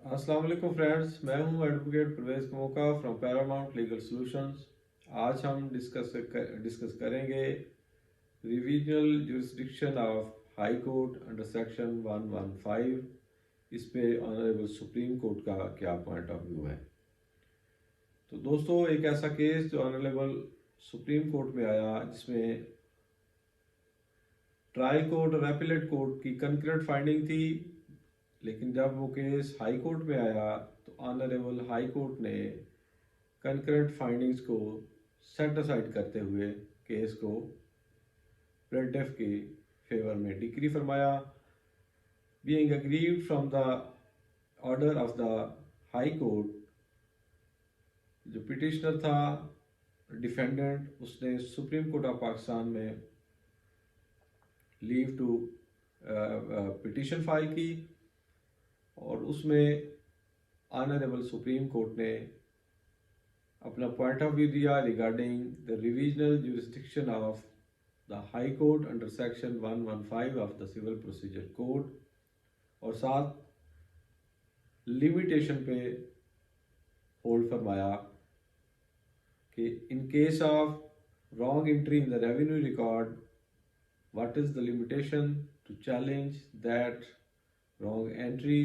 अस्सलाम वालेकुम फ्रेंड्स, मैं हूं advocate Parvez Kamoka from Paramount legal solutions. आज हम डिस्कस करेंगे revisional jurisdiction of high court under section 115। इस पे ऑनरेबल सुप्रीम कोर्ट का क्या पॉइंट ऑफ व्यू है। तो दोस्तों, एक ऐसा केस जो ऑनरेबल सुप्रीम कोर्ट में आया जिसमें ट्रायल कोर्ट और एपीलेट कोर्ट की कंकरेंट फाइंडिंग थी, लेकिन जब वो केस हाई कोर्ट में आया तो ऑनरेबल हाई कोर्ट ने कंकरेंट फाइंडिंग्स को सेट असाइड करते हुए केस को प्लेंटिफ के फेवर में डिक्री फरमाया। Being aggrieved from the order of the high court, जो पिटिशनर था डिफेंडेंट, उसने सुप्रीम कोर्ट ऑफ पाकिस्तान में लीव टू पिटिशन फाइल की और उसमें ऑनरेबल सुप्रीम कोर्ट ने अपना पॉइंट ऑफ व्यू दिया regarding the revisional jurisdiction of the high court under section 115 of the civil procedure code, और साथ लिमिटेशन पे होल्ड फरमाया कि in case of wrong entry in the revenue record, what is the limitation to challenge that wrong entry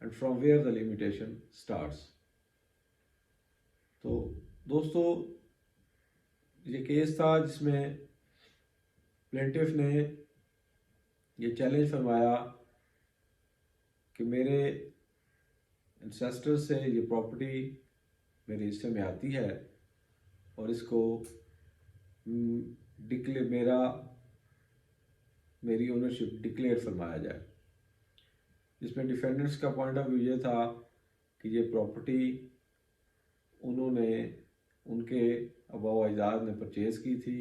and from where the limitation starts. तो दोस्तों, ये case था जिसमें प्लेंटिफ ने ये चैलेंज फरमाया कि मेरे एंसेस्टर्स से ये प्रॉपर्टी मेरे हिस्से में आती है और इसको मेरी ओनरशिप डिक्लेयर फरमाया जाए। जिसमें डिफेंडेंट्स का पॉइंट ऑफ व्यू ये था कि ये प्रॉपर्टी उन्होंने उनके आबा अजदाद ने परचेज़ की थी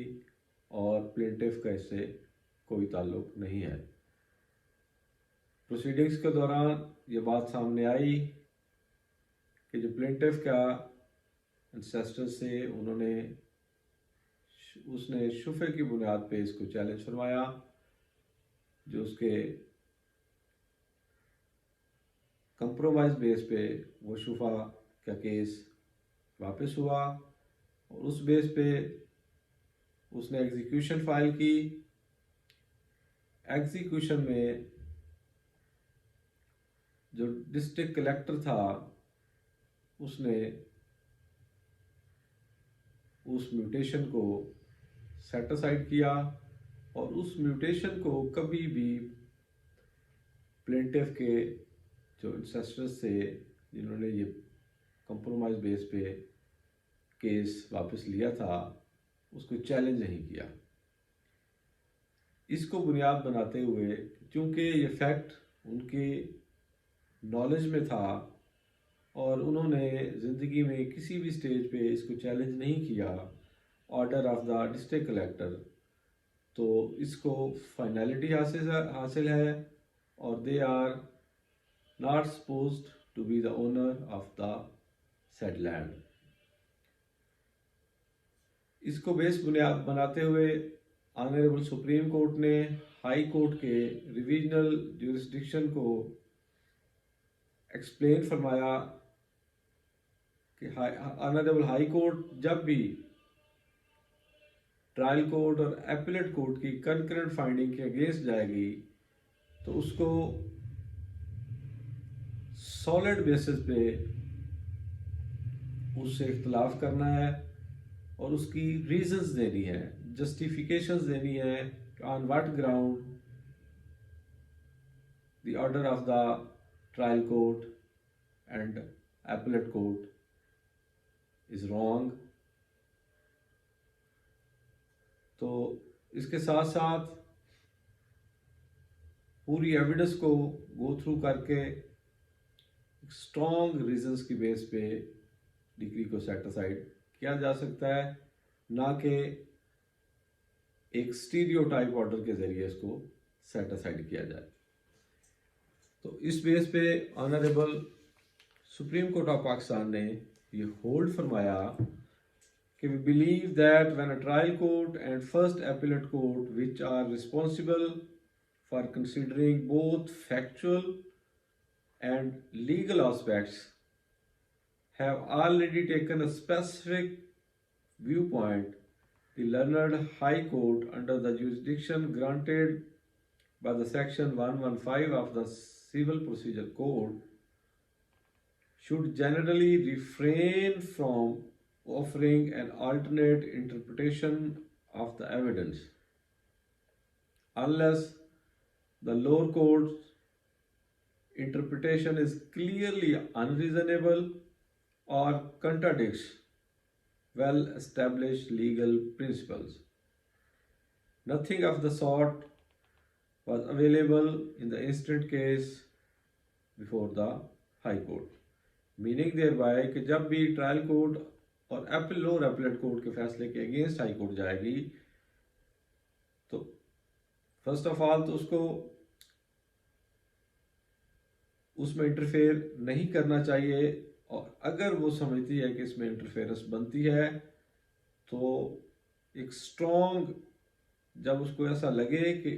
और प्लेंटिफ का इससे कोई ताल्लुक नहीं है। प्रोसीडिंग्स के दौरान ये बात सामने आई कि जो प्लेंटिफ का एंसेस्टर से उसने शुफे की बुनियाद पे इसको चैलेंज फरमाया, जो उसके कंप्रोमाइज बेस पे वो शुफा का केस वापस हुआ और उस बेस पे उसने एग्जीक्यूशन फाइल की। एग्जीक्यूशन में जो डिस्ट्रिक्ट कलेक्टर था उसने उस म्यूटेशन को सेट असाइड किया और उस म्यूटेशन को कभी भी प्लेंटिफ के जो इंसेस्टर्स थे जिन्होंने ये कंप्रोमाइज बेस पे केस वापस लिया था उसको चैलेंज नहीं किया। इसको बुनियाद बनाते हुए, क्योंकि ये फैक्ट उनके नॉलेज में था और उन्होंने ज़िंदगी में किसी भी स्टेज पे इसको चैलेंज नहीं किया order of the district collector, तो इसको फाइनलिटी हासिल है और they are not supposed to be the owner of the said land. इसको बेस बुनियाद बनाते हुए ऑनरेबल सुप्रीम कोर्ट ने हाई कोर्ट के रिविजनल जुरिस्डिक्शन को एक्सप्लेन फरमाया कि ऑनरेबल हाई कोर्ट जब भी ट्रायल कोर्ट और एपीलेट कोर्ट की कंकरेंट फाइंडिंग के अगेंस्ट जाएगी तो उसको सॉलिड बेसिस पे उससे इख्तलाफ करना है और उसकी रीजंस देनी है, जस्टिफिकेशंस देनी है on what ground the order of the trial court and appellate court is wrong. तो इसके साथ साथ पूरी एविडेंस को गो थ्रू करके स्ट्रॉन्ग रीजंस की बेस पे डिग्री को सेट असाइड किया जा सकता है, ना कि एक स्टीरियोटाइप ऑर्डर के जरिए इसको सेट असाइड किया जाए। तो इस बेस पे honourable supreme court of Pakistan ने ये होल्ड फरमाया कि we believe that when a trial court and first appellate court, which are responsible for considering both factual and legal aspects have already taken a specific viewpoint, the learned High Court, under the jurisdiction granted by the Section 115 of the Civil Procedure Code, should generally refrain from offering an alternate interpretation of the evidence unless the lower court's interpretation is clearly unreasonable or contradicts well established legal principles. Nothing of the sort was available in the instant case before the High Court. Meaning thereby कि जब भी trial court और lower appellate court के फैसले के against high court जाएगी तो first of all तो उसको उसमें इंटरफेयर नहीं करना चाहिए, और अगर वो समझती है कि इसमें इंटरफेरेंस बनती है तो एक स्ट्रॉन्ग, जब उसको ऐसा लगे कि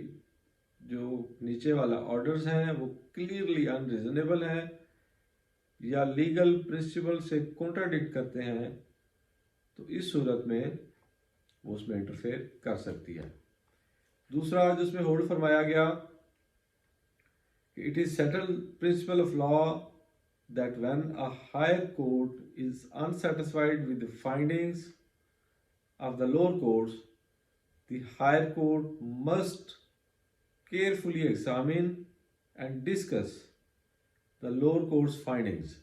जो नीचे वाला ऑर्डर्स हैं वो क्लियरली अनरीजनेबल हैं या लीगल प्रिंसिपल से कॉन्ट्राडिक्ट करते हैं, तो इस सूरत में वो उसमें इंटरफेयर कर सकती है। दूसरा जिसमें होल्ड फरमाया गया कि it is settled principle of law that when a higher court is unsatisfied with the findings of the lower courts, the higher court must carefully examine and discuss the lower court's findings.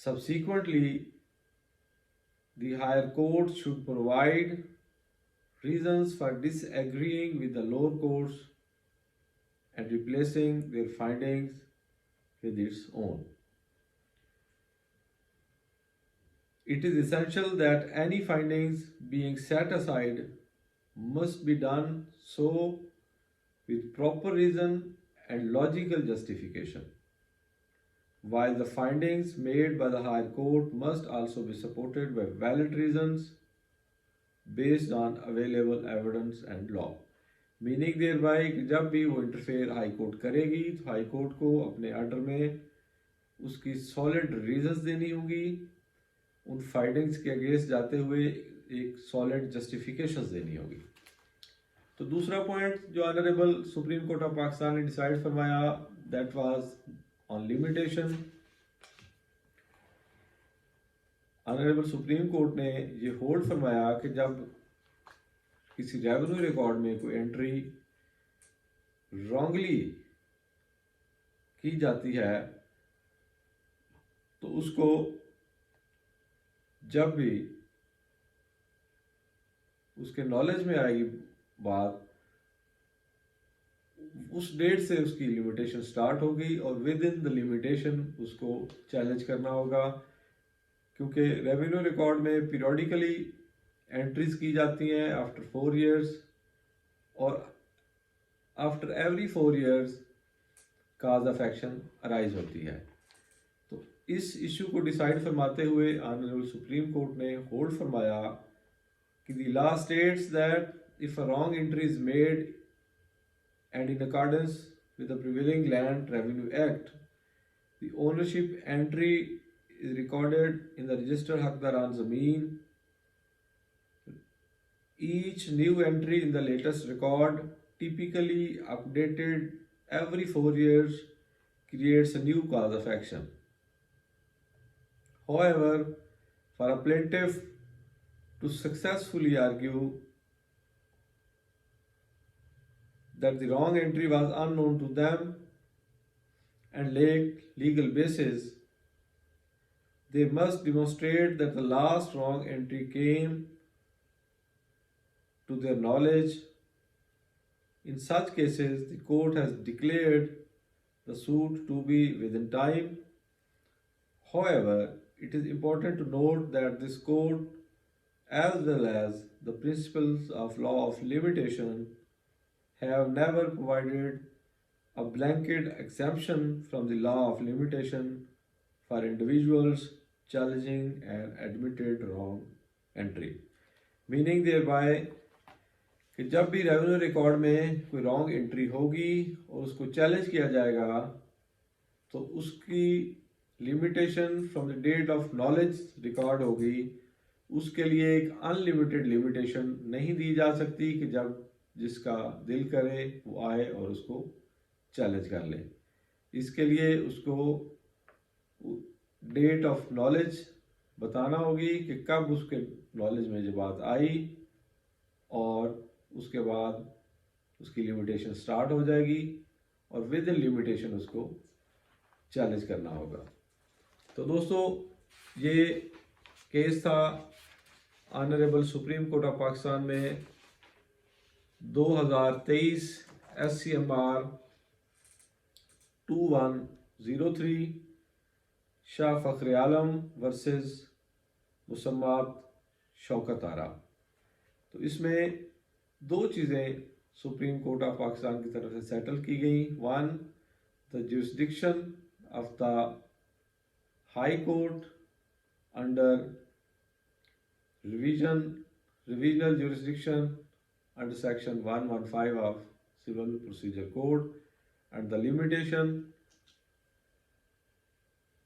Subsequently, the higher court should provide reasons for disagreeing with the lower courts and replacing their findings with its own. It is essential that any findings being set aside must be done so with proper reason and logical justification, while the findings made by the higher court must also be supported by valid reasons based on available evidence and law. Meaning thereby कि जब भी वो interfere high court करेगी तो high court को अपने order में उसकी सॉलिड रीजंस देनी होगी, उन फाइंडिंग्स के अगेंस्ट जाते हुए एक सॉलिड जस्टिफिकेशंस देनी होगी। तो दूसरा पॉइंट जो honourable supreme court of Pakistan ने डिसाइड फरमाया, that was on limitation. Honourable supreme court ने ये होल्ड फरमाया कि जब किसी रेवेन्यू रिकॉर्ड में कोई एंट्री रॉन्गली की जाती है तो उसको जब भी उसके नॉलेज में आएगी बात, उस डेट से उसकी लिमिटेशन स्टार्ट होगी और विद इन द लिमिटेशन उसको चैलेंज करना होगा, क्योंकि रेवेन्यू रिकॉर्ड में पीरियडिकली एंट्रीज की जाती हैं आफ्टर 4 years, और after every 4 years cause of action arise होती है। तो इस इशू को डिसाइड फरमाते हुए ऑनरेबल सुप्रीम कोर्ट ने होल्ड फरमाया कि the law states that if a wrong entry is made and in accordance with the prevailing land revenue act, the ownership entry is recorded in the register हकदारान ज़मीन। Each new entry in the latest record, typically updated every 4 years, creates a new cause of action. However, for a plaintiff to successfully argue that the wrong entry was unknown to them and lacked legal basis, they must demonstrate that the last wrong entry came to their knowledge. In such cases, the court has declared the suit to be within time. However, it is important to note that this court, as well as the principles of law of limitation, have never provided a blanket exemption from the law of limitation for individuals challenging an admitted wrong entry. Meaning thereby कि जब भी revenue record में कोई wrong entry होगी और उसको challenge किया जाएगा तो उसकी limitation from the date of knowledge record होगी। उसके लिए एक अनलिमिटेड लिमिटेशन नहीं दी जा सकती कि जब जिसका दिल करे वो आए और उसको चैलेंज कर ले। इसके लिए उसको डेट ऑफ नॉलेज बताना होगी कि कब उसके नॉलेज में ये बात आई और उसके बाद उसकी लिमिटेशन स्टार्ट हो जाएगी और विद इन लिमिटेशन उसको चैलेंज करना होगा। तो दोस्तों ये केस था honourable supreme court of Pakistan में 2023 SCMR 2103 शाह फखर आलम वर्सेस मुसम्मात शौकत आरा। तो इसमें दो चीज़ें सुप्रीम कोर्ट ऑफ पाकिस्तान की तरफ से सेटल की गई। One, the jurisdiction of the high court under revisional jurisdiction under section 115 of Civil Procedure Code and the limitation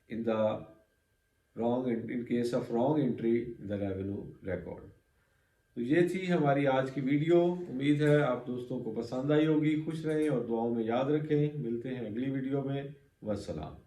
in case of wrong entry in the revenue record। तो ये थी हमारी आज की वीडियो। उम्मीद है आप दोस्तों को पसंद आई होगी। खुश रहें और दुआओं में याद रखें। मिलते हैं अगली वीडियो में। वस्सलाम।